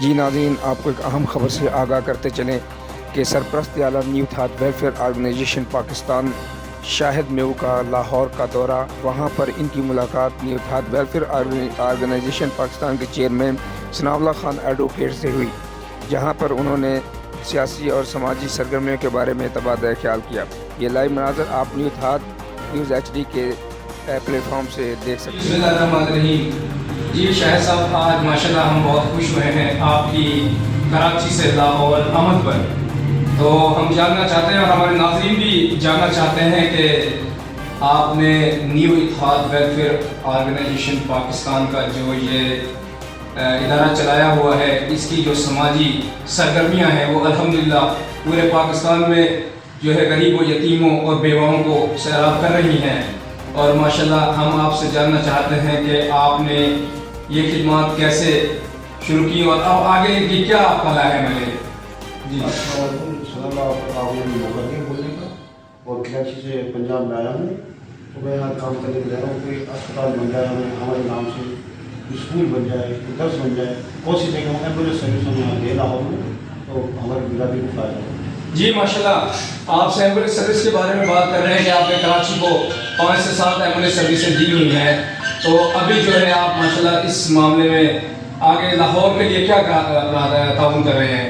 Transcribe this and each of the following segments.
جی ناظرین، آپ کو ایک اہم خبر سے آگاہ کرتے چلیں کہ سرپرست اعلیٰ نیو تھات ویلفیئر آرگنائزیشن پاکستان شاہد میو کا لاہور کا دورہ، وہاں پر ان کی ملاقات نیو تھات ویلفیئر آرگنائزیشن پاکستان کے چیئرمین ثناء اللہ خان ایڈوکیٹ سے ہوئی، جہاں پر انہوں نے سیاسی اور سماجی سرگرمیوں کے بارے میں تبادلہ خیال کیا۔ یہ لائیو مناظر آپ نیو تھات نیوز HD کے پلیٹ فارم سے دیکھ سکتے ہیں۔ بسم اللہ الرحمن الرحیم۔ جی شاہد صاحب، آج ماشاءاللہ ہم بہت خوش ہوئے ہیں آپ کی کراچی سے لاہور آمد پر۔ تو ہم جاننا چاہتے ہیں اور ہمارے ناظرین بھی جاننا چاہتے ہیں کہ آپ نے نیو تھات ویلفیئر آرگنائزیشن پاکستان کا جو یہ ادارہ چلایا ہوا ہے، اس کی جو سماجی سرگرمیاں ہیں وہ الحمدللہ پورے پاکستان میں جو ہے غریب و یتیموں اور بیواؤں کو سیراب کر رہی ہیں، اور ماشاءاللہ ہم آپ سے جاننا چاہتے ہیں کہ آپ نے یہ خدمات کیسے شروع کی اور اب آگے کی کیا پلان ہے ملے؟ جی السلام علیکم، آپ نے موقع دیا بولنے کا، اور کراچی سے پنجاب میں آیا ہوں، تو میں یہاں کام کرنے کے رہ رہا ہوں۔ کوئی اسپتال بن جائے ہمارے نام سے، اسکول بن جائے، کوئی درس بن جائے، کوشش ہے کہ ہم ایمبولینس سروس ہم یہاں دے لاہور میں، تو ہماری برادری کو فائدہ ہو۔ جی ماشاءاللہ، آپ سے ایمبولینس سروس کے بارے میں بات کر رہے ہیں کہ آپ نے کراچی کو 5 سے 7 ایمبولینس سروسیں دی ہوئی ہیں، تو ابھی جو ہے آپ ماشاءاللہ اس معاملے میں آگے لاہور کے لیے کیا تعاون کر رہے ہیں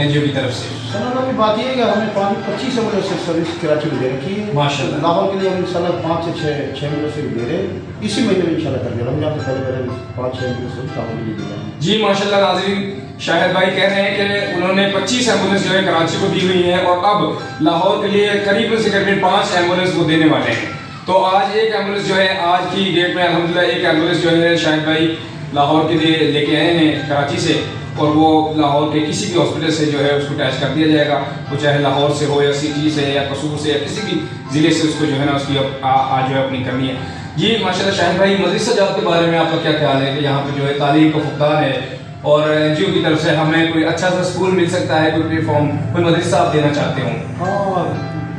NGO کی طرف سے؟ سر ابھی بات یہ ہے کہ ہم نے 25 ایمبولینس سروس کراچی میں دے رکھی ہے ماشاءاللہ۔ لاہور کے لیے ہم انشاءاللہ 5 سے 6 ایمبولینس دے رہے ہیں، اسی مہینے میں انشاءاللہ کر دیں، رمضان سے پہلے 5-6 ایمبولینس لاہور کے لیے دے رہے ہیں۔ جی ماشاءاللہ ناظرین، شاہد بھائی کہہ رہے ہیں کہ انہوں نے 25 ایمبولینس جو ہے کراچی کو دی ہوئی ہیں، اور اب لاہور کے لیے قریب سے قریب 5 ایمبولینس وہ دینے والے ہیں۔ تو آج ایک ایمبولینس جو ہے آج کی ڈیٹ میں الحمدللہ ایک ایمبولینس جو ہے شاہد بھائی لاہور کے لیے لے کے آئے ہیں کراچی سے، اور وہ لاہور کے کسی بھی ہاسپٹل سے جو ہے اس کو اٹیچ کر دیا جائے گا، وہ چاہے لاہور سے ہو یا سٹی سے یا قصور سے یا کسی بھی ضلع سے اس کو جو ہے نا اس کی آج جو ہے اپنی کرنی ہے۔ جی ماشاءاللہ شاہد بھائی، مدرسہ جات کے بارے میں آپ کا کیا خیال ہے کہ یہاں پہ جو ہے تعلیم کا فقدان ہے، اور NGO کی طرف سے ہمیں کوئی اچھا سا اسکول مل سکتا ہے، کوئی پلیٹ فارم، کوئی مدرسہ آپ دینا چاہتے ہوں؟ ہاں،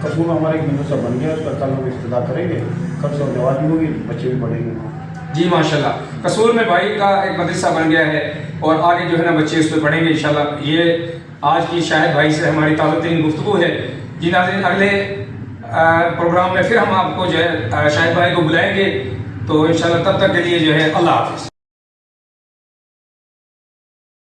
قصور میں ہمارا ایک مدرسہ بن گیا، اس پر کل ہم افتتاح کریں گے، کل سے نواز بھی ہوگی، بچے بھی پڑھیں گے۔ جی ماشاءاللہ، قصور میں بھائی کا ایک مدرسہ بن گیا ہے، اور آگے جو ہے نا بچے اس پہ پڑھیں گے انشاءاللہ۔ یہ آج کی شاہد بھائی سے ہماری تازہ ترین گفتگو ہے۔ جی ناظرین، اگلے پروگرام میں پھر ہم آپ کو جو ہے شاہد بھائی کو بلائیں گے، تو انشاءاللہ تب تک کے لیے جو ہے اللہ حافظ۔